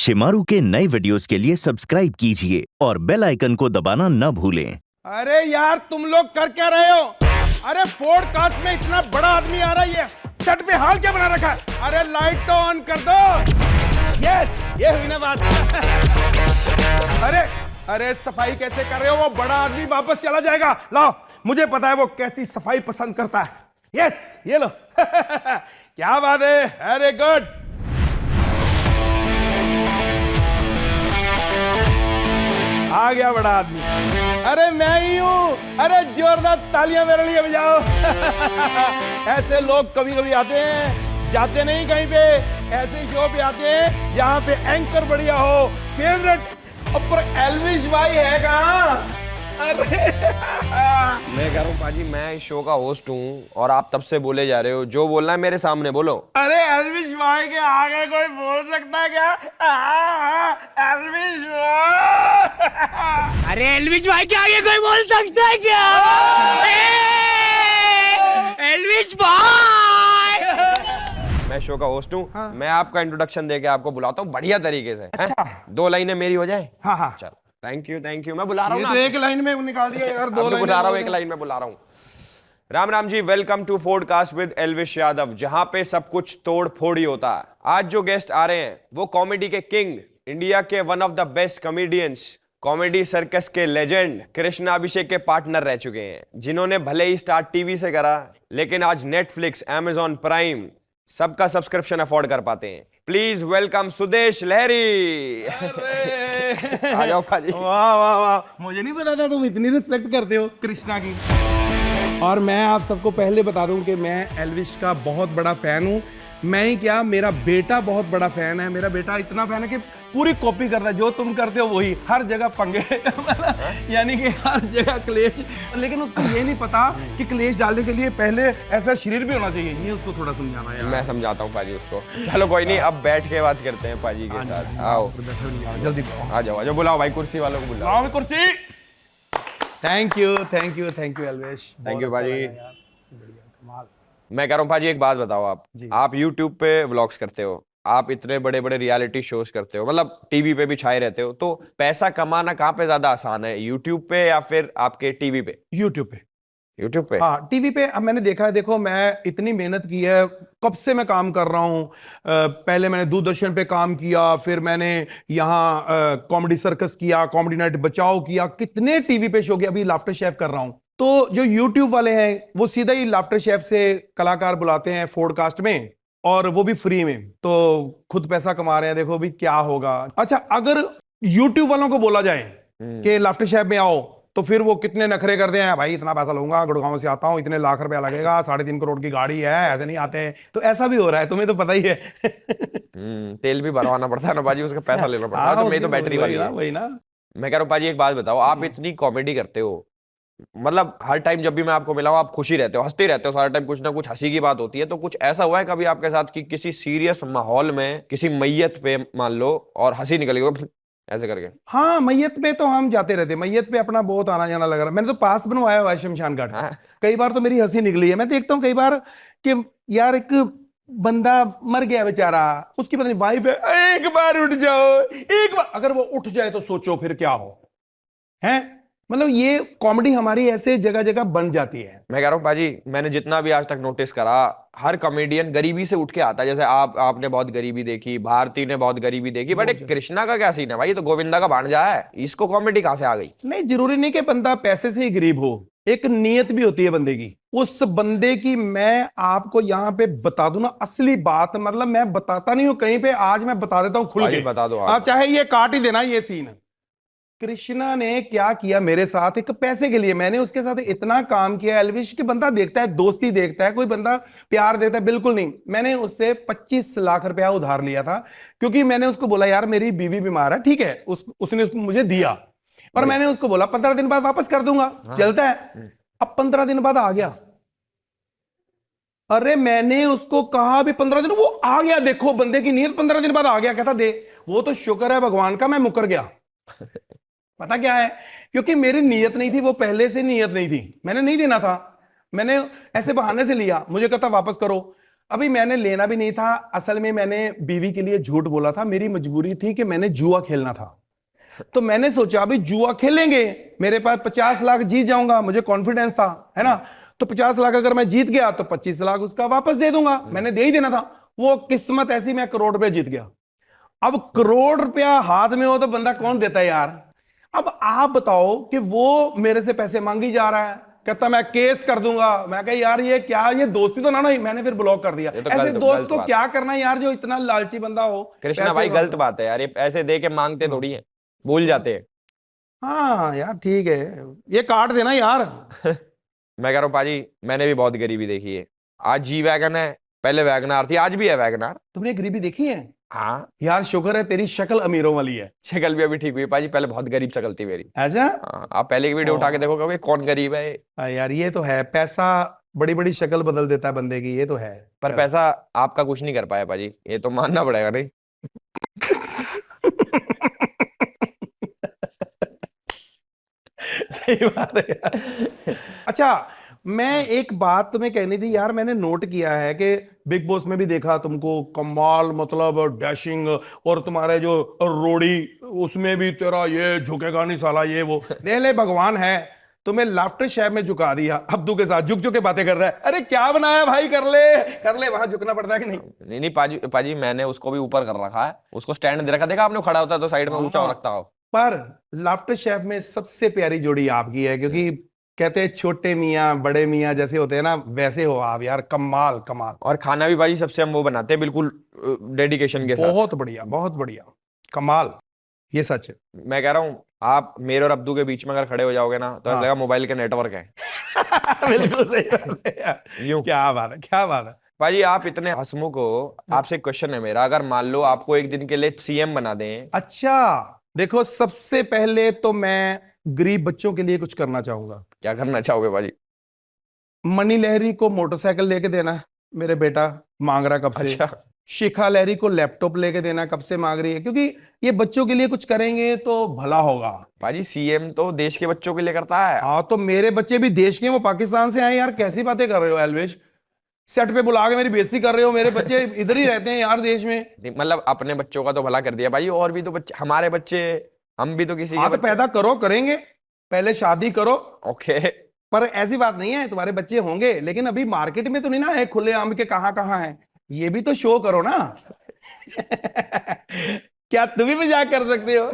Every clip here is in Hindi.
शिमारू के नए वीडियोस के लिए सब्सक्राइब कीजिए और बेल आइकन को दबाना न भूलें। अरे यार तुम लोग कर क्या रहे हो? अरे पॉडकास्ट में इतना बड़ा आदमी आ रहा है, छत पे हाल क्या बना रखा है? अरे लाइट तो ऑन कर दो। यस, ये हुई ना बात। अरे सफाई कैसे कर रहे हो? वो बड़ा आदमी वापस चला जाएगा। लाओ, मुझे पता है वो कैसी सफाई पसंद करता है। यस, ये लो। क्या बात है, वेरी गुड। आ गया बड़ा आदमी। अरे मैं ही हूं। अरे जोरदार तालियां मेरे लिए बजाओ। ऐसे लोग कभी कभी आते हैं, जाते नहीं कहीं पे। ऐसे शो पे आते हैं जहां पे एंकर बढ़िया हो, फेवरेट। ऊपर एल्विश भाई है कहां? अरे मैं कह रहा हूँ पाजी, मैं इस शो का होस्ट हूँ और आप तब से बोले जा रहे हो। जो बोलना है मेरे सामने बोलो। अरे एल्विश भाई के आगे कोई बोल सकता है क्या? एल्विश भाई। अरे एल्विश भाई के आगे कोई बोल सकता है क्या? एल्विश भाई। मैं शो का होस्ट हूँ। हाँ। मैं आपका इंट्रोडक्शन देके आपको बुलाता हूँ बढ़िया तरीके से। अच्छा। हैं? 2 लाइनें मेरी हो जाए। हाँ हाँ, चल, थैंक यू। मैं बुला रहा ये हूँ तो ना। एक लाइन में निकाल दिया यार। 2 आपको लाइन बुला रहा हूँ, एक लाइन में बुला रहा हूँ। Ram Ram ji, welcome to podcast with Elvish Yadav, जहां पे सब कुछ तोड़ फोड़ ही होता है। आज जो गेस्ट आ रहे हैं वो कॉमेडी के किंग, इंडिया के one of the best comedians, comedy circus के लेजेंड कृष्णा अभिषेक के पार्टनर रह चुके हैं, जिन्होंने भले ही स्टार्ट टीवी से करा लेकिन आज नेटफ्लिक्स, अमेजॉन प्राइम सबका सब्सक्रिप्शन अफोर्ड कर पाते हैं। प्लीज वेलकम सुदेश लहरी। आ जाओ भाजी। वाह वाह वाह, मुझे नहीं पता था तुम इतनी रिस्पेक्ट करते हो कृष्णा की। और मैं आप सबको पहले बता दूं कि मैं एल्विश का बहुत बड़ा फैन हूं। मैं ही क्या, मेरा बेटा बहुत बड़ा फैन है। मेरा बेटा इतना फैन है कि पूरी कॉपी करता है। जो तुम करते हो वही, हर जगह पंगे। यानी कि हर जगह क्लेश। लेकिन उसको ये नहीं पता कि क्लेश डालने के लिए पहले ऐसा शरीर भी होना चाहिए। ये उसको थोड़ा समझाना है। मैं समझाता हूँ पाजी उसको। चलो कोई नहीं, अब बैठ के बात करते हैं पाजी के साथ। आओ जल्दी आ जाओ। बुलाओ भाई, कुर्सी वालों को बुलाओ। आओ कुर्सी। Thank you Elvish. Thank you बहुत भाजी। अच्छा लगा यार। बढ़िया, कमाल। मैं कह रहा हूँ भाजी, एक बात बताओ। आप YouTube पे व्लॉग्स करते हो, आप इतने बड़े बड़े रियलिटी शोज करते हो, मतलब टीवी पे भी छाए रहते हो, तो पैसा कमाना कहाँ पे ज्यादा आसान है, YouTube पे या फिर आपके टीवी पे? यूट्यूब पे। YouTube पे। हाँ, टीवी पे अब मैंने देखा है। देखो, मैं इतनी मेहनत की है, कब से मैं काम कर रहा हूँ। पहले मैंने दूरदर्शन पे काम किया, फिर मैंने यहाँ कॉमेडी सर्कस किया, कॉमेडी नाइट बचाओ किया, कितने टीवी पे शो किया। अभी लाफ्टर शेफ कर रहा हूँ। तो जो यूट्यूब वाले हैं वो सीधा ही लाफ्टर शेफ से कलाकार बुलाते हैं पॉडकास्ट में, और वो भी फ्री में। तो खुद पैसा कमा रहे हैं। देखो भी क्या होगा। अच्छा, अगर यूट्यूब वालों को बोला जाए कि लाफ्टर शेफ में आओ, तो फिर वो कितने नखरे करते हैं। भाई इतना पैसा लूंगा, गुड़गांव से आता हूं, इतने लाख रुपया लगेगा, 3.5 करोड़ की गाड़ी है, ऐसे नहीं आते हैं। तो ऐसा भी हो रहा है, तुम्हें तो पता ही है। तेल भी भरवाना पड़ता है ना बाजी, उसका पैसा लेना पड़ता है। तो मेरी तो बैटरी वाली है। वही ना। मैं कह रहा हूँ पाजी, एक बात बताओ, आप इतनी कॉमेडी करते हो, मतलब हर टाइम जब भी मैं आपको मिला हूं आप खुशी रहते हो, हंसते रहते हो सारा टाइम, कुछ ना कुछ हंसी की बात होती है। तो कुछ ऐसा हुआ है कभी आपके साथ कि किसी सीरियस माहौल में किसी मैयत पे मान लो और हंसी निकल गई ऐसे करके? हाँ, मैयत पे तो हम जाते रहते। मैयत पे अपना बहुत आना जाना लग रहा है। मैंने तो पास बनवाया हुआ है शमशान घाट। हाँ। कई बार तो मेरी हंसी निकली है। मैं देखता हूँ कई बार कि यार एक बंदा मर गया बेचारा, उसकी पता नहीं वाइफ है, एक बार उठ जाओ, एक बार। अगर वो उठ जाए तो सोचो फिर क्या हो। हैं, मतलब ये कॉमेडी हमारी ऐसे जगह जगह बन जाती है। मैं कह रहा हूँ बाजी, मैंने जितना भी आज तक नोटिस करा, हर कॉमेडियन गरीबी से उठ के आता है। जैसे आपने बहुत गरीबी देखी, भारती ने बहुत गरीबी देखी, बट एक कृष्णा का क्या सीन है भाई? ये तो गोविंदा का भांजा है, इसको कॉमेडी कहाँ से आ गई? नहीं, जरूरी नहीं कि बंदा पैसे से ही गरीब हो। एक नीयत भी होती है बंदे की। उस बंदे की मैं आपको यहाँ पे बता दूं ना असली बात, मतलब मैं बताता नहीं हूं कहीं पे, आज मैं बता देता हूं खुल भाई के। बता दो आप चाहे ये काट ही देना ये सीन। कृष्णा ने क्या किया मेरे साथ, एक पैसे के लिए मैंने उसके साथ इतना काम किया। एल्विश की बंदा देखता है, दोस्ती देखता है, कोई बंदा प्यार देता है, बिल्कुल नहीं। मैंने उससे 25 लाख रुपया उधार लिया था, क्योंकि मैंने उसको बोला यार मेरी बीवी बीमार है, ठीक है। उसने उसको मुझे दिया, और मैंने उसको बोला 15 दिन बाद वापस कर दूंगा। चलता है। अब 15 दिन बाद आ गया। अरे मैंने उसको कहा भी 15 दिन, वो आ गया। देखो बंदे की नीयत, 15 दिन बाद आ गया, कहता दे। वो तो शुक्र है भगवान का मैं मुकर गया। पता क्या है, क्योंकि मेरी नीयत नहीं थी, वो पहले से नीयत नहीं थी, मैंने नहीं देना था। मैंने ऐसे बहाने से लिया, मुझे कहता वापस करो। अभी मैंने लेना भी नहीं था, असल में मैंने बीवी के लिए झूठ बोला था, मेरी मजबूरी थी कि मैंने जुआ खेलना था। तो मैंने सोचा अभी जुआ खेलेंगे, मेरे पास 50 लाख जीत जाऊंगा, मुझे कॉन्फिडेंस था, है ना। तो 50 लाख अगर मैं जीत गया तो 25 लाख उसका वापस दे दूंगा, मैंने दे ही देना था। वो किस्मत ऐसी, मैं करोड़ रुपए जीत गया। अब करोड़ रुपया हाथ में हो तो बंदा कौन देता है यार। अब आप बताओ कि वो मेरे से पैसे मांगी जा रहा है, कहता मैं केस कर दूंगा। मैं कहा यार ये क्या, ये दोस्ती तो ना नहीं, मैंने फिर ब्लॉक कर दिया। तो ऐसे गलत दोस्त को बात क्या करना है यार, जो इतना लालची बंदा हो। कृष्णा भाई गलत बात है यार, ये पैसे दे के मांगते थोड़ी है, भूल जाते हैं। हाँ यार ठीक है, ये काट देना यार। मैं कह रहा हूँ पाजी, मैंने भी बहुत गरीबी देखी है। आज जी वैगन है, पहले वैगनार थी, आज भी है वैगनार। तुमने गरीबी देखी है? हाँ यार शुक्र है तेरी शक्ल अमीरों वाली है। शक्ल भी अभी ठीक हुई पाजी, पहले बहुत गरीब शक्ल थी मेरी। ऐसा? हाँ, आप पहले की वीडियो उठा के देखोगे कौन गरीब है। यार ये तो है, पैसा बड़ी बड़ी शक्ल बदल देता है बंदे की, ये तो है। पर पैसा आपका कुछ नहीं कर पाया पाजी, ये तो मानना पड़ेगा नहीं। सही बात है यार। अच्छा, मैं एक बात तुम्हें कहनी थी यार, मैंने नोट किया है कि बिग बॉस में भी देखा तुमको, कमाल मतलब डैशिंग, और तुम्हारे जो रोड़ी उसमें भी तेरा ये झुकेगा नहीं साला, ये वो देख ले भगवान है, तुम्हें लाफ्टर शेफ में झुका दिया। अब्दू के साथ झुक झुक के बातें कर रहा है, अरे क्या बनाया भाई, कर ले, वहां झुकना पड़ता है कि नहीं? नहीं नहीं पाजी, पाजी मैंने उसको भी ऊपर कर रखा है, उसको स्टैंड दे रखा, देखा आपने, खड़ा होता है तो साइड में ऊंचा हो रखता हो। पर लाफ्टर शेफ में सबसे प्यारी जोड़ी आपकी है, क्योंकि कहते हैं छोटे मियाँ बड़े मियाँ जैसे होते हैं ना, वैसे हो आप यार, कमाल कमाल। और खाना भी भाई सबसे हम वो बनाते हैं बिल्कुल डेडिकेशन के साथ। बहुत बढ़िया, बहुत बढ़िया, कमाल, ये सच है। मैं कह रहा हूँ आप मेरे और अब्दू के बीच में अगर खड़े हो जाओगे ना तो ऐसा लगेगा मोबाइल के नेटवर्क है। बिल्कुल सही बात है यार। यूं क्या बात है, क्या बात है। भाई, आप इतने हंसमुख हो, आपसे एक क्वेश्चन है मेरा, अगर मान लो आपको एक दिन के लिए सीएम बना दें। अच्छा देखो, सबसे पहले तो मैं गरीब बच्चों के लिए कुछ करना चाहूंगा। क्या करना चाहोगे भाजी? मनी लहरी को मोटरसाइकिल लेके देना, मेरे बेटा मांग रहा कब से। अच्छा, शिखा लहरी को लैपटॉप लेके देना, कब से मांग रही है, क्योंकि ये बच्चों के लिए कुछ करेंगे तो भला होगा। भाजी सीएम तो देश के बच्चों के लिए करता है। हाँ तो मेरे बच्चे भी देश के, वो पाकिस्तान से आए यार, कैसी बातें कर रहे हो एलवेश, सेट पे बुला के मेरी बेइज्जती कर रहे हो। मेरे बच्चे इधर ही रहते हैं यार देश में। मतलब अपने बच्चों का तो भला कर दिया भाई, और भी तो बच्चे, हमारे बच्चे, हम भी तो किसी हाँ के तो बच्चे। पैदा करो, करेंगे, पहले शादी करो। ओके, पर ऐसी बात नहीं है, तुम्हारे बच्चे होंगे, लेकिन अभी मार्केट में तो नहीं ना है खुले आम के, कहाँ कहाँ है, ये भी तो शो करो ना। क्या तुम भी मजाक कर सकते हो?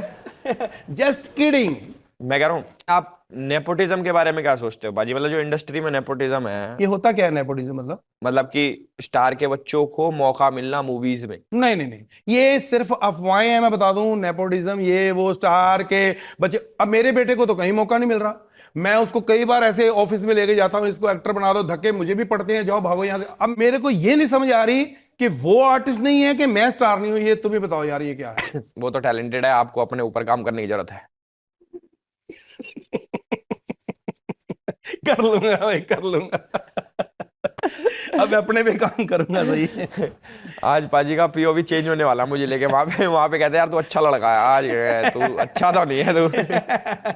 Just kidding. मैं कह रहा हूँ आप नेपोटिज्म के बारे में क्या सोचते हो बाजी? मतलब जो इंडस्ट्री में नेपोटिज्म है, ये होता क्या है नेपोटिज्म? मतलब कि स्टार के बच्चों को मौका मिलना मूवीज में। नहीं नहीं नहीं, ये सिर्फ अफवाहें हैं, मैं बता दूं। नेपोटिज्म ये वो स्टार के बच्चे, अब मेरे बेटे को तो कहीं मौका नहीं मिल रहा। मैं उसको कई बार ऐसे ऑफिस में लेके जाता हूं, इसको एक्टर बना दो, धक्के मुझे भी पड़ते हैं, जाओ भागो यहां से। अब मेरे को ये नहीं समझ आ रही कि वो आर्टिस्ट नहीं है कि मैं स्टार नहीं हूं, ये तुम ही बताओ यार, ये क्या है? वो तो टैलेंटेड है, आपको अपने ऊपर काम करने की जरूरत है। कर लूंगा भाई, कर लूंगा। अब अपने पे काम करूंगा। सही। आज पाजी का पीओवी चेंज होने वाला, मुझे लेके वहां पे कहते हैं यार तू अच्छा लड़का है आज, तू अच्छा तो नहीं है तू।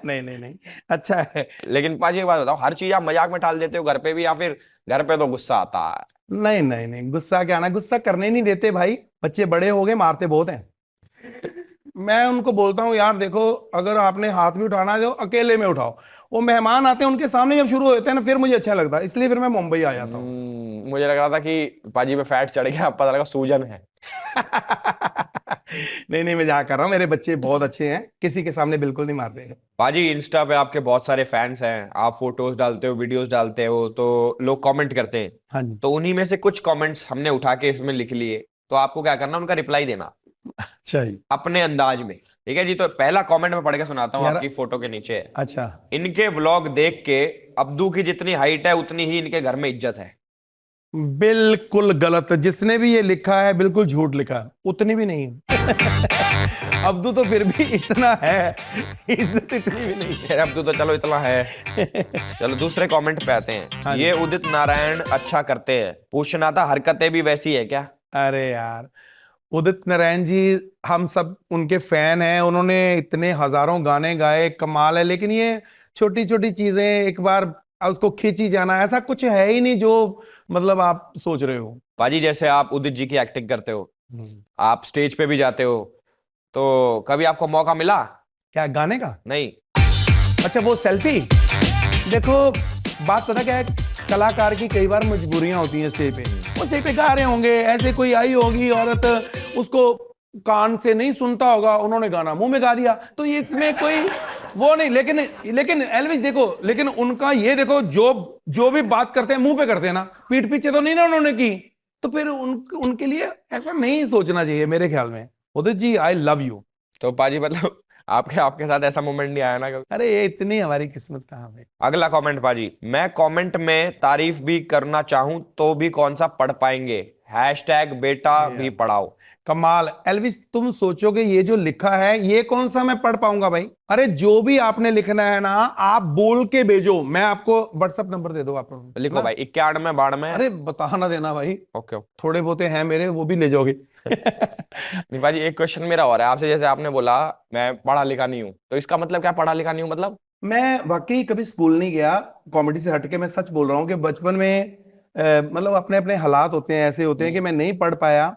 नहीं नहीं नहीं, अच्छा है। लेकिन पाजी एक बात बताओ, हर चीज आप मजाक में टाल देते हो घर पे भी, या फिर घर पे तो गुस्सा आता है? नहीं नहीं नहीं, गुस्सा क्या आना, गुस्सा करने नहीं देते भाई, बच्चे बड़े हो गए, मारते बहुत हैं। मैं उनको बोलता हूँ यार देखो, अगर आपने हाथ भी उठाना है तो अकेले में उठाओ। वो मेहमान आते हैं उनके सामने जब शुरू होते हैं ना, फिर मुझे अच्छा लगता है, इसलिए फिर मैं मुंबई आ जाता हूँ। मुझे लग रहा था कि पाजी पे फैट चढ़ गया, अब पता लगा सूजन है। नहीं नहीं, मजाक कर रहा हूँ, मेरे बच्चे बहुत अच्छे हैं, किसी के सामने बिल्कुल नहीं मारते हैं। पाजी इंस्टा पे आपके बहुत सारे फैंस हैं, आप फोटोज डालते हो, वीडियोस डालते हो, तो लोग कमेंट करते हैं। हाँ जी। तो उन्हीं में से कुछ कमेंट्स हमने उठा के इसमें लिख लिए, तो आपको क्या करना, उनका रिप्लाई देना अच्छा जी। अपने अंदाज में, ठीक है जी? तो पहला कमेंट में पढ़ के सुनाता हूँ, यार- आपकी फोटो के नीचे है। अच्छा। इनके व्लॉग देख के अब्दू की जितनी हाइट है उतनी ही इनके घर में इज्जत है। बिल्कुल गलत, जिसने भी ये लिखा है बिल्कुल झूठ लिखा है, उतनी भी नहीं है। अब्दू तो फिर भी इतना है, इज्जत इतनी भी नहीं है। फिर अब्दू तो चलो इतना है। चलो दूसरे कमेंट पे आते हाँ हैं। जी। ये उदित नारायण अच्छा करते हैं, पूछना था हरकतें भी वैसी है क्या? अरे यार, उदित नारायण जी, हम सब उनके फैन हैं, उन्होंने इतने हजारों गाने गाए, कमाल है। लेकिन ये छोटी छोटी चीजें एक बार उसको खींची जाना, ऐसा कुछ है ही नहीं जो मतलब आप सोच रहे हो। पाजी जैसे आप उदित जी की एक्टिंग करते हो, आप स्टेज पे भी जाते हो, तो कभी आपको मौका मिला? क्या गाने का? नहीं। अच्छा वो सेल्फी। देखो बात पता क्या है, कलाकार की कई बार मजबूरियां होती हैं स्टेज पे, वो स्टेज पे गा रहे होंगे, ऐसे कोई आई होगी औरत, उसको कान से नहीं सुनता होगा, उन्होंने गाना मुंह में गा दिया, तो ये इसमें कोई वो नहीं। लेकिन एल्विस देखो, लेकिन उनका ये देखो, जो भी बात करते हैं मुंह पे करते हैं ना, पीठ पीछे तो नहीं ना उन्होंने की, तो फिर उनके लिए ऐसा नहीं सोचना चाहिए मेरे ख्याल में। Udit ji I love you. तो पाजी मतलब आपके साथ ऐसा मोमेंट नहीं आया ना कभी? अरे ये इतनी हमारी किस्मत कहाँ है। अगला कमेंट पाजी, मैं कमेंट में तारीफ भी करना चाहूं तो भी कौन सा पढ़ पाएंगे? हैशटैग बेटा भी पढ़ाओ। कमाल एल्विस, तुम सोचोगे ये जो लिखा है ये कौन सा मैं पढ़ पाऊंगा भाई? अरे जो भी आपने लिखना है ना, आप बोल के भेजो, मैं आपको व्हाट्सएप नंबर दे दो, आप लिखो भाई 91 92। अरे बता ना देना भाई, ओके। थोड़े बहुते हैं मेरे, वो भी ले जाओगे। नहीं भाजी, एक क्वेश्चन मेरा और है आपसे। जैसे आपने बोला मैं पढ़ा लिखा नहीं हूं, तो इसका मतलब क्या पढ़ा लिखा नहीं हूं मतलब? मैं वाकई कभी स्कूल नहीं गया, कॉमेडी से हटके मैं सच बोल रहा हूँ कि बचपन में मतलब अपने अपने हालात होते हैं, ऐसे होते हैं कि मैं नहीं पढ़ पाया।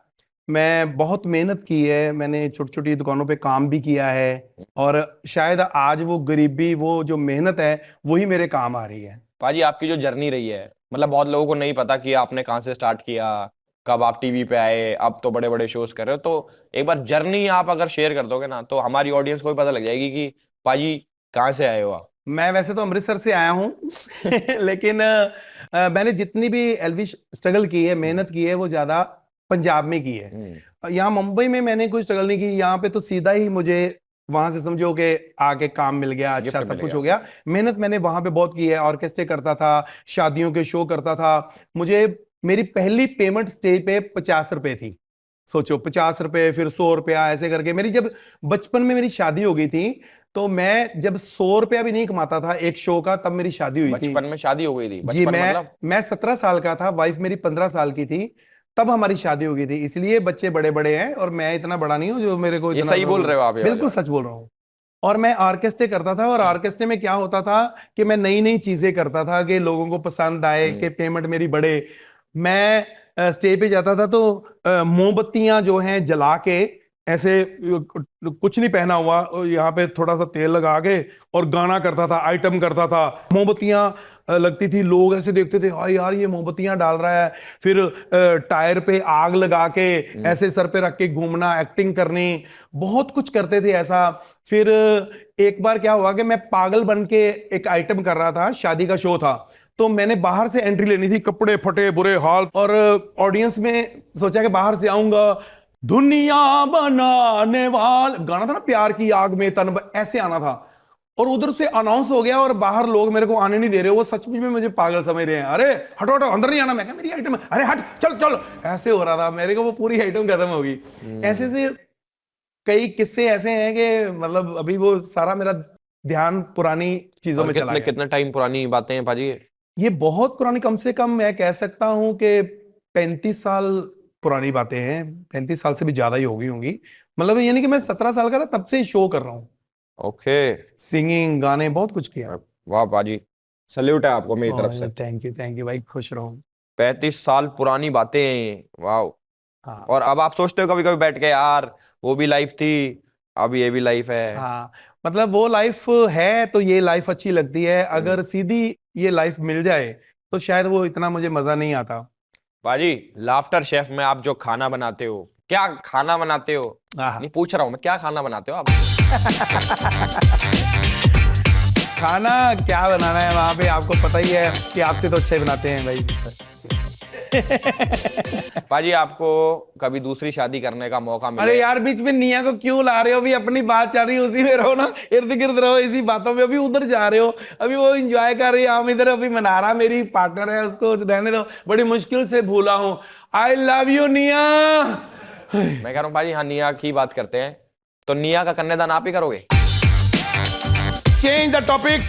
मैं बहुत मेहनत की है, मैंने छोटी छोटी दुकानों पे काम भी किया है, और शायद आज वो गरीबी, वो जो मेहनत है, वही मेरे काम आ रही है। पाजी आपकी जो जर्नी रही है, मतलब बहुत लोगों को नहीं पता कि आपने कहाँ से स्टार्ट किया, कब आप टीवी पे आए, अब तो बड़े बड़े शोज कर रहे हो। तो एक बार जर्नी आप अगर शेयर कर दोगे ना, तो हमारी ऑडियंस को भी पता लग जाएगी कि पाजी कहाँ से आए हो आप। मैं वैसे तो अमृतसर से आया हूँ लेकिन मैंने जितनी भी एल्विस स्ट्रगल की है, मेहनत की है, वो ज्यादा पंजाब में की है। यहाँ मुंबई में मैंने कोई स्ट्रगल नहीं की, यहाँ पे तो सीधा ही मुझे वहां से समझो कि आके काम मिल गया, अच्छा सब कुछ हो गया। मेहनत मैंने वहां पे बहुत की है, ऑर्केस्ट्रे करता था, शादियों के शो करता था। मुझे मेरी पहली पेमेंट स्टेज पे 50 रुपए थी, सोचो 50 रुपए, फिर 100 रुपया, ऐसे करके मेरी जब बचपन में मेरी शादी हो गई थी, तो मैं जब 100 रुपया भी नहीं कमाता था एक शो का, तब मेरी शादी हुई थी। बचपन में शादी हो गई थी? जी, मैं 17 साल का था, वाइफ मेरी 15 साल की थी, तब हमारी शादी हो गई थी। इसलिए बच्चे बड़े बड़े हैं और मैं इतना बड़ा नहीं हूं जो मेरे को। ये सही बोल रहे हो आप? बिल्कुल सच बोल रहा हूँ। और मैं ऑर्केस्ट्रे करता था, और ऑर्केस्ट्रे में क्या होता था कि मैं नई नई चीजें करता था कि लोगों को पसंद आए, कि पेमेंट मेरी बढ़े। मैं स्टेज पे जाता था तो मोमबत्तियां जो हैं जला के, ऐसे कुछ नहीं पहना हुआ, यहाँ पे थोड़ा सा तेल लगा के और गाना करता था, आइटम करता था। मोमबत्तियां लगती थी, लोग ऐसे देखते थे, हाँ यार ये मोमबत्तियां डाल रहा है। फिर टायर पे आग लगा के ऐसे सर पे रख के घूमना, एक्टिंग करनी, बहुत कुछ करते थे ऐसा। फिर एक बार क्या हुआ कि मैं पागल बन के एक आइटम कर रहा था, शादी का शो था, तो मैंने बाहर से एंट्री लेनी थी, कपड़े फटे बुरे हाल, और ऑडियंस में सोचा कि बाहर से आऊंगा, दुनिया बनाने वाल गाना था ना, प्यार की आग में तन, ऐसे आना था। और उधर से अनाउंस हो गया और बाहर लोग मेरे को आने नहीं दे रहे, वो सचमुच में मुझे पागल समझ रहे हैं। अरे हटो हटो, अंदर नहीं आना। मैं कहा मेरी आइटम, अरे हट, चल चल, ऐसे हो रहा था मेरे को, वो पूरी आइटम खत्म हो गई। ऐसे से कई किस्से ऐसे हैं कि मतलब अभी वो सारा मेरा ध्यान पुरानी चीजों में चला गया। कितना टाइम पुरानी बातें हैं पाजी? ये बहुत पुरानी, कम से कम मैं कह सकता हूं कि 35 साल पुरानी बातें हैं। 35 साल से भी ज्यादा ही हो गई होंगी, मतलब यानी कि मैं 17 साल का था तब से शो कर रहा हूँ। ओके। सिंगिंग, गाने, बहुत कुछ किया। वाह पाजी, सल्यूट है आपको मेरी तरफ से। थैंक यू भाई, खुश रहो। 35 साल पुरानी बातें, वाह। हाँ। और अब आप सोचते हो कभी कभी बैठ के, यार वो भी लाइफ थी, अब ये भी लाइफ है? हाँ, मतलब वो लाइफ है तो ये लाइफ अच्छी लगती है, अगर सीधी ये लाइफ मिल जाए तो शायद वो इतना मुझे मजा नहीं आता। बाजी, लाफ्टर शेफ में आप जो खाना बनाते हो, क्या खाना बनाते हो? नहीं पूछ रहा हूं मैं, क्या खाना बनाते हो आप? खाना क्या बनाना है वहां पे, आपको पता ही है कि आपसे तो अच्छे बनाते हैं भाई। पाजी, आपको कभी दूसरी शादी करने का मौका मिला? अरे यार, बीच में निया को क्यों ला रहे हो? अभी अपनी बात चल रही है, उसी में रहो ना, इर्द गिर्द रहो, इसी बातों में। अभी उधर जा रहे हो, अभी वो एंजॉय कर रही है, हम इधर अभी मना रहा। मेरी पार्टनर है, उसको रहने दो, बड़ी मुश्किल से भूला हूं। आई लव यू निया। मैं कह रहा हूँ पाजी, हाँ निया की बात करते हैं, तो निया का कन्यादान आप ही करोगे? Change the topic.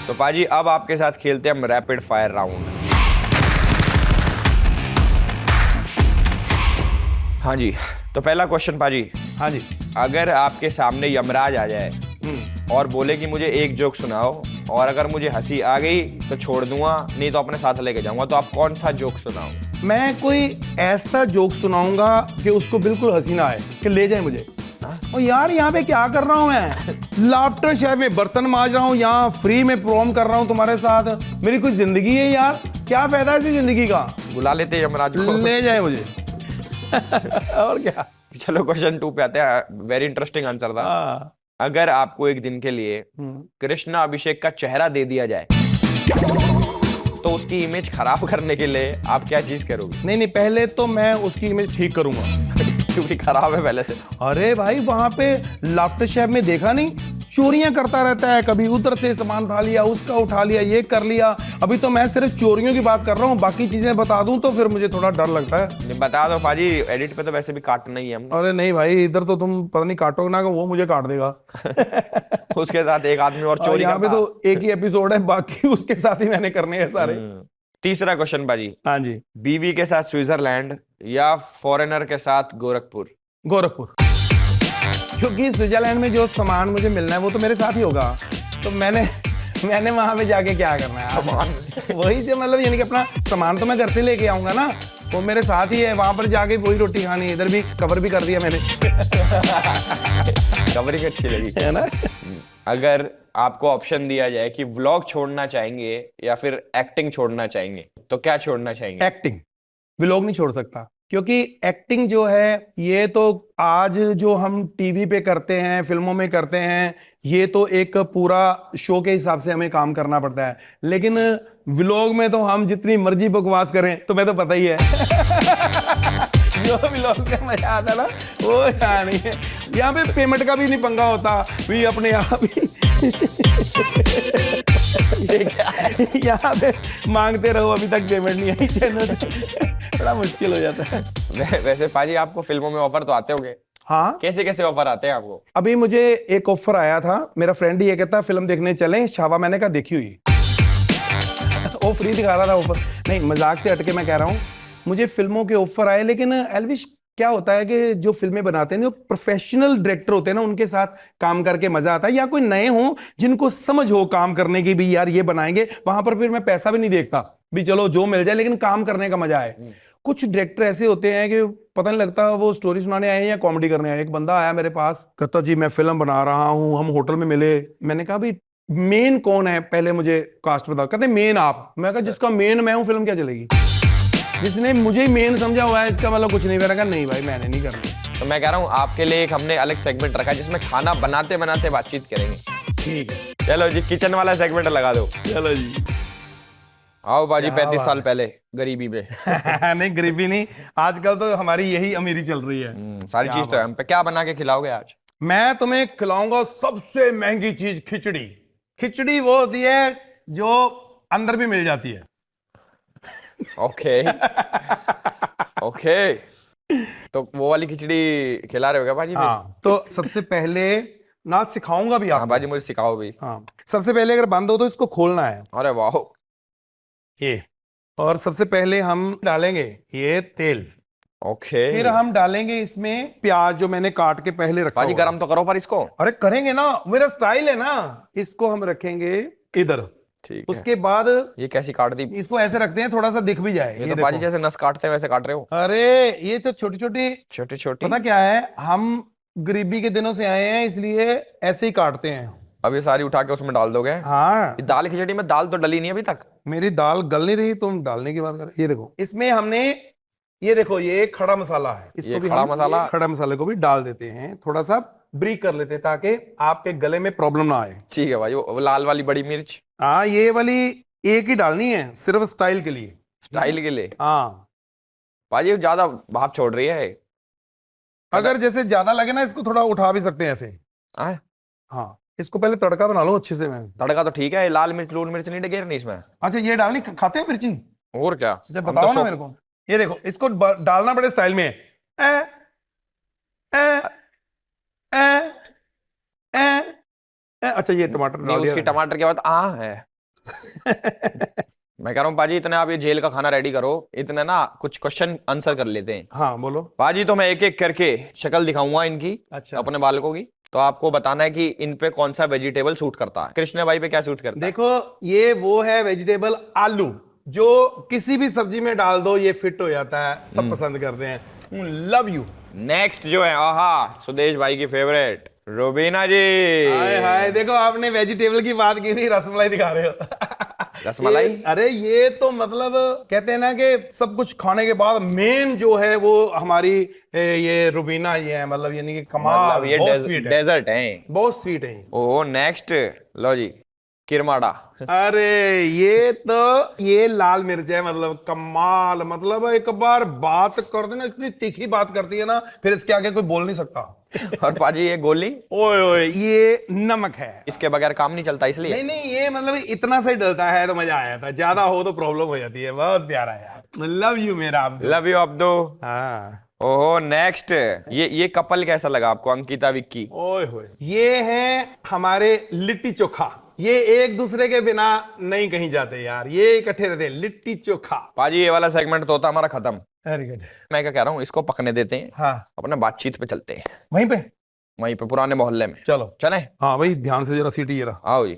तो पाजी, अब आपके साथ खेलते हैं हम रैपिड फायर राउंड। हाँ जी, तो पहला क्वेश्चन पाजी। हाँ जी। अगर आपके सामने यमराज आ जाए और बोले कि मुझे एक जोक सुनाओ, और अगर मुझे हंसी आ गई तो छोड़ दूंगा, नहीं तो अपने साथ लेके जाऊंगा। तो आप कौन सा जोक सुनाओ? मैं कोई ऐसा जोक सुनाऊंगा कि उसको बिल्कुल हंसी ना आए, कि ले जाए मुझे। और यार यहाँ पे क्या कर रहा हूँ मैं? लाफ्टर शेफ में बर्तन मांज रहा हूँ, यहाँ फ्री में परफॉर्म कर रहा हूँ तुम्हारे साथ। मेरी कोई जिंदगी है यार, क्या फायदा है इसी जिंदगी का? बुला लेते यमराज को। ले जाए मुझे। और क्या। चलो क्वेश्चन 2 पे आते हैं। वेरी इंटरेस्टिंग आंसर था। हाँ। अगर आपको एक दिन के लिए कृष्णा अभिषेक का चेहरा दे दिया जाए तो उसकी इमेज खराब करने के लिए आप क्या चीज करोगे? नहीं नहीं, पहले तो मैं उसकी इमेज ठीक करूंगा। क्योंकि खराब है पहले से। अरे भाई, वहां पे लाफ्टर शेफ में देखा नहीं, चोरियां करता रहता है, कभी उधर से सामान उठा लिया, उसका उठा लिया, ये कर लिया। अभी तो मैं सिर्फ चोरियों की बात कर रहा हूँ, बाकी चीजें बता दूं तो फिर मुझे थोड़ा डर लगता है। नहीं, बता दो पाजी, एडिट पे तो वैसे भी काटना ही है हम। अरे नहीं भाई, इधर तो तुम पता नहीं काटोगे ना, वो मुझे काट देगा। उसके साथ एक आदमी और चोरी यहाँ पे करता। तो एक ही एपिसोड है, बाकी उसके साथ ही मैंने करने हैं सारे। तीसरा क्वेश्चन पाजी। हाँ जी। बीवी के साथ स्विट्जरलैंड या फॉरेनर के साथ गोरखपुर? गोरखपुर। क्योंकि स्विट्जरलैंड में जो सामान मुझे मिलना है वो तो मेरे साथ ही होगा, तो मैंने वहां पे जाके क्या करना है? सामान वही से, मतलब यानी कि अपना सामान तो मैं घर से लेके आऊंगा ना, वो मेरे साथ ही है। वहां पर जाके वही रोटी खानी है। इधर भी कवर भी कर दिया मैंने। कवरिंग अच्छी लगी है ना। अगर आपको ऑप्शन दिया जाए कि व्लॉग छोड़ना चाहेंगे या फिर एक्टिंग छोड़ना चाहेंगे, तो क्या छोड़ना चाहेंगे? एक्टिंग। व्लॉग नहीं छोड़ सकता, क्योंकि एक्टिंग जो है ये तो आज जो हम टीवी पे करते हैं, फिल्मों में करते हैं, ये तो एक पूरा शो के हिसाब से हमें काम करना पड़ता है। लेकिन व्लॉग में तो हम जितनी मर्जी बकवास करें, तुम्हें तो पता ही है। जो व्लॉग का मजा आता है ना, वो यहाँ नहीं है। यहाँ पे पेमेंट का भी नहीं पंगा होता, भी अपने आप ही यहाँ पे मांगते रहो, अभी तक पेमेंट नहीं आई चैनल। बड़ा मुश्किल हो जाता है। वैसे पाजी आपको फिल्मों में ऑफर तो आते होंगे? हाँ। कैसे कैसे ऑफर आते हैं आपको? अभी मुझे एक ऑफर आया था, मेरा फ्रेंड ही ये कहता फिल्म देखने चलें छावा, मैंने कहा देखी हुई। वो फ्री दिखा रहा था ऑफर। नहीं, मजाक से हटके मैं कह रहा हूँ, मुझे फिल्मों के ऑफर आए, लेकिन एल्विश क्या होता है कि जो फिल्में बनाते हैं, जो प्रोफेशनल डायरेक्टर होते हैं ना, उनके साथ काम करके मजा आता है। या कोई नए हो जिनको समझ हो काम करने की, भी यार ये बनाएंगे, वहां पर फिर मैं पैसा भी नहीं देखता, भी चलो जो मिल जाए, लेकिन काम करने का मजा आए। कुछ डायरेक्टर ऐसे होते हैं कि पता नहीं लगता वो स्टोरी सुनाने आए हैं या कॉमेडी करने आए। एक बंदा आया मेरे पास, कहता जी मैं फिल्म बना रहा हूं, हम होटल में मिले। मैंने कहा भी मेन कौन है, पहले मुझे कास्ट बताओ। कहते मेन आप। मैं कहा जिसका मेन मैं हूं, फिल्म क्या चलेगी? जिसने मुझे मेन समझा हुआ है, इसका मतलब कुछ नहीं। मैंने कहा नहीं भाई, मैंने नहीं करना। तो मैं कह रहा हूँ आपके लिए एक हमने अलग सेगमेंट रखा है जिसमें खाना बनाते बनाते बातचीत करेंगे। ठीक है, चलो जी, किचन वाला सेगमेंट लगा दो। चलो जी। आओ बाजी, 35 साल पहले गरीबी में। नहीं, गरीबी नहीं, आजकल तो हमारी यही अमीरी चल रही है। सारी चीज तो है हम पे। क्या बना के खिलाओगे आज? मैं तुम्हें खिलाऊंगा सबसे महंगी चीज, खिचड़ी। खिचड़ी वो होती है जो अंदर भी मिल जाती है। ओके ओके, तो वो वाली खिचड़ी खिला रहे हो क्या बाजी? हाँ, तो सबसे पहले ना सिखाऊंगा भी हाँ आपको। बाजी, मुझे सिखाओ भी। हाँ, सबसे पहले अगर बंद हो तो इसको खोलना है, अरे वाह। ये। और सबसे पहले हम डालेंगे ये तेल। ओके, फिर हम डालेंगे इसमें प्याज, जो मैंने काट के पहले रखा बाजी हुआ है। गरम तो करो पर इसको। अरे करेंगे ना, मेरा स्टाइल है ना। इसको हम रखेंगे इधर। ठीक है। उसके बाद ये कैसी काट दी? इसको ऐसे रखते हैं, थोड़ा सा दिख भी जाए। ये तो बाजी जैसे नस काटते हैं वैसे काट रहे हो। अरे ये तो छोटी छोटी, छोटी छोटी। पता क्या है, हम गरीबी के दिनों से आए हैं, इसलिए ऐसे ही काटते हैं। अब ये सारी उठा के उसमें डाल दोगे? हाँ। ये दाल खिचड़ी में दाल तो डली नहीं अभी तक। मेरी दाल गल नहीं रही, तुम डालने की बात कर। ये देखो, इसमें हमने, ये देखो, ये खड़ा मसाला है, ये इसको भी खड़ा हम मसाला, खड़ा मसाले को भी डाल देते हैं, थोड़ा सा ब्रीक कर लेते हैं ताकि आपके गले में प्रॉब्लम ना आए। ठीक है भाई। वो लाल वाली बड़ी मिर्च हाँ, ये वाली एक ही डालनी है, सिर्फ स्टाइल के लिए। स्टाइल के लिए। हाँ, भाई ज्यादा भाप छोड़ रही है। अगर जैसे ज्यादा लगे ना, इसको थोड़ा उठा भी सकते हैं ऐसे। आए? हाँ, इसको पहले तड़का बना लो अच्छे से। मैं तड़का तो ठीक है, लाल मिर्च लून मिर्च नहीं डगेरनी इसमें? अच्छा, ये डालनी खाते हैं मिर्ची? और क्या? अच्छा, हम बताओ तो ना मेरे को। ये देखो, इसको डालना बड़े स्टाइल में है। ए, ए, ए, ए, ए। अच्छा, ये टमाटर नहीं, डाल उसकी दिया। टमाटर के बाद है। मैं कह रहा हूँ पाजी, इतने आप ये जेल का खाना रेडी करो, इतने ना कुछ क्वेश्चन आंसर कर लेते हैं। हाँ, बोलो। पाजी तो मैं एक एक करके शक्ल दिखाऊंगा इनकी, अच्छा। अपने बालकों की, तो आपको बताना है कि इन पे कौन सा वेजिटेबल सूट करता है। कृष्ण भाई पे क्या सूट करता है? देखो ये वो है वेजिटेबल आलू, जो किसी भी सब्जी में डाल दो ये फिट हो जाता है, सब पसंद करते हैं। Love you. नेक्स्ट जो है, आहा, सुदेश भाई की फेवरेट रुबीना जी। हाय हाय, देखो आपने वेजिटेबल की बात की थी, रसमलाई दिखा रहे हो। रसमलाई? अरे ये तो मतलब कहते हैं ना कि सब कुछ खाने के बाद मेन जो है वो हमारी ये रुबीना ही है, मतलब यानी कि कमाल, मतलब ये बहुत स्वीट है, डेजर्ट है, बहुत स्वीट है। ओहो। नेक्स्ट लो जी, किरमाड़ा। अरे ये लाल मिर्च है, मतलब कमाल, मतलब एक बार बात कर देना, इतनी तीखी बात करती है ना, फिर इसके आगे कोई बोल नहीं सकता। और पाजी ये गोली, ओए ओए, ये नमक है, इसके बगैर काम नहीं चलता इसलिए। नहीं नहीं, ये मतलब इतना सा ही डलता है तो मजा आया था, ज्यादा हो तो प्रॉब्लम हो जाती है। बहुत प्यारा है, लव यू मेरा अब्दू। Love you Abdu. हाँ। ओहो। नेक्स्ट, ये कपल कैसा लगा आपको, अंकिता विक्की? ओए होए, ये है हमारे लिट्टी चोखा, ये एक दूसरे के बिना नहीं कहीं जाते यार, ये इकट्ठे रहते हैं, लिट्टी चोखा। पाजी ये वाला सेगमेंट तो होता हमारा खत्म। Very good. मैं क्या कह रहा हूँ, इसको पकने देते हैं, हाँ, अपने बातचीत पे चलते हैं, वहीं पे वहीं पे पुराने मोहल्ले में चलो। चले। हाँ भाई, ध्यान से जरा सीटी जरा। आओ जी।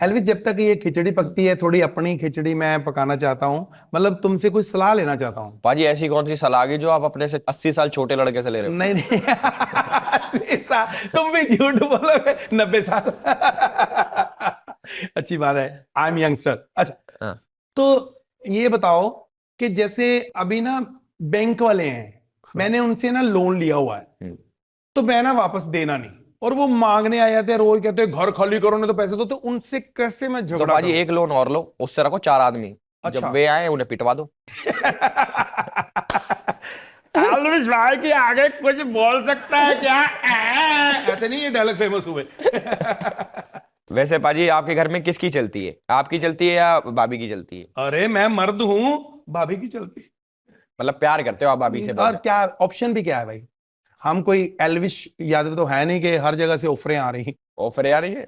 एल्विस, जब तक ये खिचड़ी पकती है, थोड़ी अपनी खिचड़ी मैं पकाना चाहता हूँ, मतलब तुमसे कोई सलाह लेना चाहता हूँ। पाजी ऐसी कौन सी सलाह की जो आप अपने से 80 साल छोटे लड़के से ले रहे हो? नहीं नहीं, तुम भी झूठ बोलोगे, 90 साल। अच्छी बात है, आई एम यंगस्टर। अच्छा, हाँ। तो ये बताओ कि जैसे अभी ना बैंक वाले हैं, मैंने उनसे ना लोन लिया हुआ है, तो मैं ना वापस देना नहीं, और वो मांगने आ जाते हैं रोज, कहते हैं घर खाली करो ना तो पैसे दो, तो उनसे कैसे मैं तो झगड़ा पाजी करूं? एक लोन और लो, उससे रखो 4 आदमी। अच्छा। जब वे आए उन्हें पिटवा दो। एल्विस भाई के आगे कुछ बोल सकता है क्या? ऐसे नहीं, ये डायलॉग फेमस हुए। वैसे पाजी आपके घर में किसकी चलती है, आपकी चलती है या भाभी की चलती है? अरे मैं मर्द हूं, भाभी की चलती। मतलब प्यार करते हो आप भाभी से? और क्या ऑप्शन भी क्या है भाई, हम कोई एल्विश यादव तो है नहीं कि हर जगह से ऑफरें आ रही। ऑफर यार ये।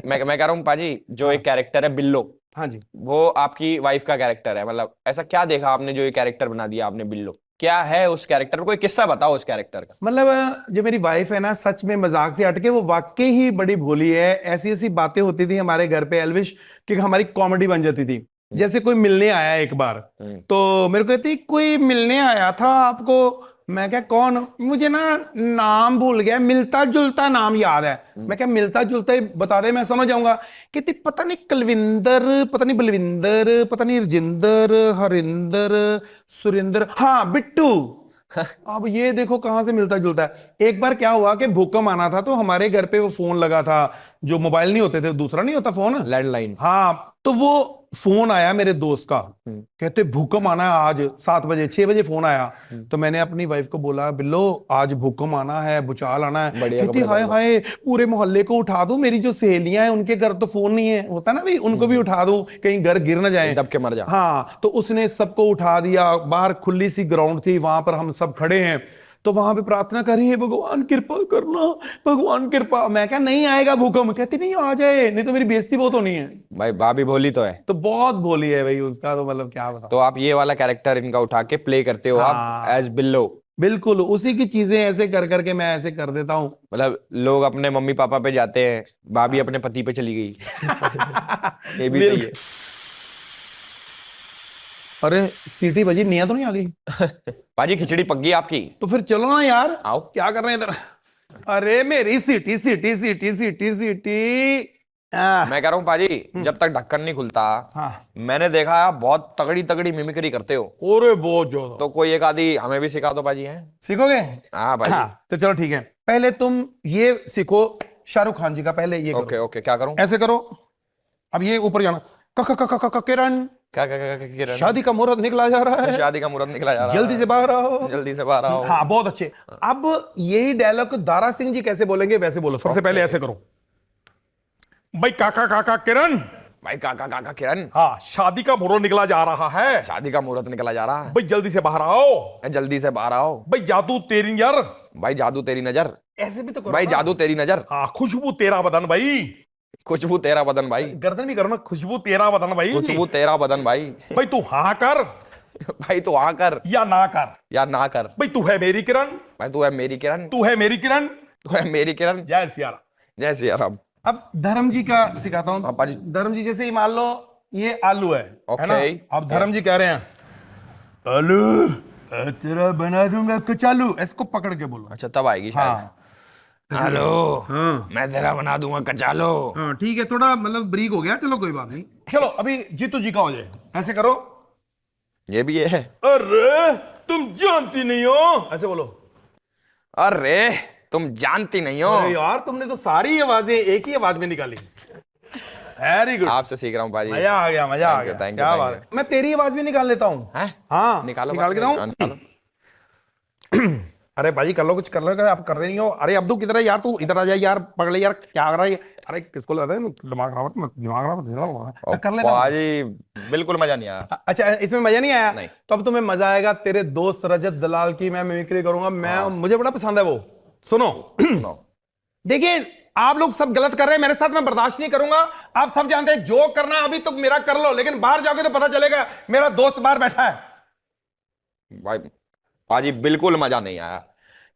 मैं कह रहा हूँ पाजी, जो एक कैरेक्टर है बिल्लो, हाँ जी, वो आपकी वाइफ का कैरेक्टर है, मतलब ऐसा क्या देखा आपने जो ये कैरेक्टर बना दिया आपने बिल्लो? क्या है उस कैरेक्टर में, कोई किस्सा बताओ उस कैरेक्टर का। मतलब जो मेरी वाइफ है ना, सच में मजाक से हटके वो वाकई ही बड़ी भोली है। ऐसी ऐसी बातें होती थी हमारे घर पे एल्विश कि हमारी कॉमेडी बन जाती थी। जैसे कोई मिलने आया एक बार, तो मेरे को कहती कोई मिलने आया था आपको, मैं क्या कौन, मुझे ना नाम भूल गया, मिलता जुलता नाम याद है। मैं क्या मिलता जुलता ही बता दे, मैं समझ जाऊंगा। कहती पता नहीं कुलविंदर, पता नहीं बलविंदर, पता नहीं रजिंदर, हरिंदर, सुरेंद्र, हाँ बिट्टू। अब ये देखो कहां से मिलता जुलता है। एक बार क्या हुआ कि भूकंप आना था, तो हमारे घर पे वो फोन लगा था, जो मोबाइल नहीं होते थे, दूसरा नहीं होता फोन, लैंडलाइन। हाँ, तो वो फोन आया मेरे दोस्त का, कहते भूकंप आना है आज 7 बजे, 6 बजे फोन आया। तो मैंने अपनी वाइफ को बोला, बिल्लो आज भूकंप आना है, भूचाल आना है। कहती हाय हाय, पूरे मोहल्ले को उठा दूं, मेरी जो सहेलियां हैं उनके घर तो फोन नहीं है, होता ना भाई, उनको भी उठा दूं, कहीं घर गिर ना जाए, दब के मर जा। हाँ, तो उसने सबको उठा दिया। बाहर खुली सी ग्राउंड थी, वहां पर हम सब खड़े हैं, तो वहां पे प्रार्थना करी है, भगवान कृपा करना, भगवान कृपा। मैं क्या नहीं आएगा भूकंप? कहती नहीं आ जाए, नहीं तो मेरी बेइज्जती बहुत होनी है। भाई भाभी भोली तो है, तो बहुत भोली है भाई, उसका तो मतलब क्या बताऊं। तो आप ये वाला कैरेक्टर इनका उठा के प्ले करते हो आप एज बिल्लो? बिल्कुल, उसी की चीजें ऐसे कर करके मैं ऐसे कर देता हूँ। मतलब लोग अपने मम्मी पापा पे जाते हैं, भाभी अपने पति पे चली गई। ये भी सही है। अरे सीटी बजी, निया तो नहीं आ गई? पाजी खिचड़ी पक गई आपकी? तो फिर चलो ना यार, आओ। क्या कर रहे हैं इधर? अरे मेरी सीटी सीटी सीटी सीटी सीटी। मैं कह रहा हूँ पाजी, जब तक ढक्कन नहीं खुलता, हाँ, मैंने देखा आप बहुत तगड़ी तगड़ी मिमिक्री करते हो। अरे बहुत ज्यादा। तो कोई एक आधी हमें भी सिखा दो पाजी। है सीखोगे? हाँ भाई। हाँ, तो चलो ठीक है, पहले तुम ये सीखो शाहरुख खान जी का, पहले ये ओके ओके, क्या करूं? ऐसे करो, अब ये ऊपर जाना, किरण, क्या शादी का मुहूर्त निकला जा रहा है, शादी का मुहूर्त निकला जा रहा है, जल्दी से बाहर आओ, जल्दी से बाहर आओ। हाँ, बहुत अच्छे। अब यही डायलॉग दारा सिंह जी कैसे बोलेंगे वैसे बोलो। सबसे पहले ऐसे करो, भाई काका काका किरण, भाई काका काका किरण, हाँ, शादी का मुहूर्त निकला जा रहा है, शादी का मुहूर्त निकला जा रहा है, भाई जल्दी से बाहर आओ, जल्दी से बाहर आओ, भाई जादू तेरी नजर, भाई जादू तेरी नजर, ऐसे भी तो करो भाई ना। जादू तेरी नजर, हाँ, खुशबू तेरा बदन भाई, खुशबू तेरा बदन भाई, गर्दन भी करो ना, खुशबू तेरा बदन भाई, खुशबू तेरा बदन भाई, भाई तू हाँ कर, भाई तू आ कर या ना कर? या ना कर। भाई तू है मेरी किरण, भाई तू है मेरी किरण, तू है मेरी किरण। तू है मेरी किरण। जय सिया राम। जय सिया राम। अब धर्म जी का सिखाता हूँ। पापा जी। धर्म जी जैसे ही मान लो ये आलू है ना? Okay. अब धर्म जी कह रहे हैं आलू तेरा बना दूंगा कचालू, इसको पकड़ के बोलो। अच्छा तब आएगी शायद। हाँ हेलो, हाँ मैं तेरा बना दूंगा कचालो। हाँ ठीक है, थोड़ा मतलब ब्रीक हो गया, चलो कोई बात नहीं। चलो अभी जीतू जी का हो जाए, ऐसे करो। ये भी है। अरे तुम जानती नहीं हो, ऐसे बोलो। अरे तुम जानती नहीं हो। अरे यार तुमने तो सारी आवाजें एक ही आवाज में निकाली। वेरी गुड, आपसे सीख रहा हूँ पाजी। मजा आ गया, मजा आ Thank you, गया। thank you, क्या thank बात you. है, मैं तेरी आवाज भी निकाल लेता हूँ। हैं? हाँ निकालो निकाल के दूं? निकालो। अरे भाई कर लो, कुछ कर लो, आप कर नहीं हो। अरे अब्दू किधर है यार, तू इधर आ जा यार, पकड़ ले यार, क्या कर रहा है? अरे किसको लगता है दिमाग खराब, दिमाग खराब कर लेता हूं। पाजी बिल्कुल मजा नहीं आया। अच्छा इसमें मजा नहीं आया? नहीं। तो अब तुम्हें मजा आएगा, तेरे दोस्त रजत दलाल की मैं मिमिक्री करूंगा। मैं मुझे बड़ा पसंद है वो। सुनो देखिए आप लोग सब गलत कर रहे हैं, मेरे साथ मैं बर्दाश्त नहीं करूंगा। आप सब जानते हैं जो करना अभी तो मेरा कर लो, लेकिन बाहर जाओगे तो पता चलेगा मेरा दोस्त बाहर बैठा है। भाई पाजी बिल्कुल मजा नहीं आया।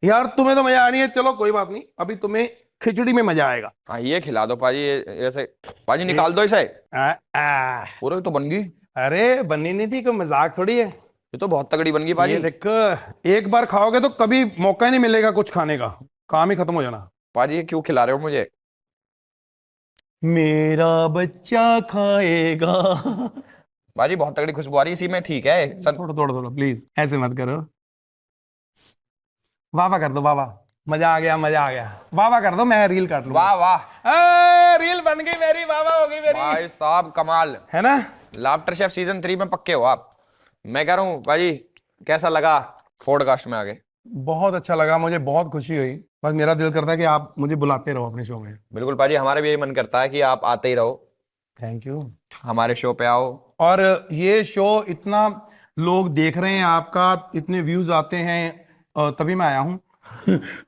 यार तुम्हें तो मजा आनी है, चलो कोई बात नहीं, अभी तुम्हें खिचड़ी में मजा आएगा। हाँ ये खिला दो पाजी, ऐसे पाजी निकाल दो इसे। पूरा तो बन गई। अरे बननी नहीं थी, कोई मजाक थोड़ी है। ये तो बहुत तगड़ी बन गई पाजी। ये देख, एक बार खाओगे तो कभी मौका ही नहीं मिलेगा कुछ खाने का, काम ही खत्म हो जाना। पाजी ये क्यों खिला रहे हो मुझे? मेरा बच्चा खाएगा। पाजी बहुत तगड़ी खुशबू आ रही है इसी में। ठीक है थोड़ा थोड़ा थोड़ा प्लीज, ऐसे मत करो। वाह वाह कर दो, वाह वाह, मजा आ गया, मजा आ गया। वाह वाह कर दो, मैं रील काट लूंगा। वाह वाह, रील बन गई मेरी, वाह वाह हो गई मेरी। भाई साहब कमाल है ना? लाफ्टर शेफ सीजन 3 में पक्के हो आप। मैं कह रहा हूँ भाई कैसा लगा पॉडकास्ट में आगे? बहुत अच्छा लगा, मुझे बहुत खुशी हुई। बस मेरा दिल करता है कि आप मुझे बुलाते रहो अपने शो में। बिल्कुल पाजी, हमारा भी यही मन करता है कि आप आते ही रहो, थैंक यू। हमारे शो पे आओ। और ये शो इतना लोग देख रहे हैं, आपका इतने व्यूज आते हैं, तभी मैं आया हूँ।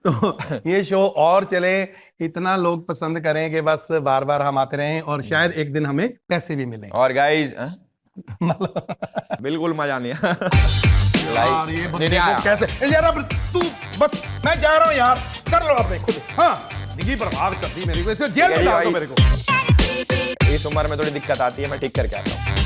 तो ये शो और चले, इतना लोग पसंद करें कि बस बार बार हम आते रहें, और शायद एक दिन हमें पैसे भी मिलें। और गाइस बिल्कुल मजा नहीं आया। यार ये नहीं आया। कैसे यार, अब तू बस, मैं जा रहा हूँ यार, कर लो आपने खुद। हाँ जिंदगी बर्बाद कर दी मेरी, वैसे जेल में डाल दो मेरे को। इस उम्र में थोड़ी दिक्कत आती है, मैं ठीक करके आता हूँ।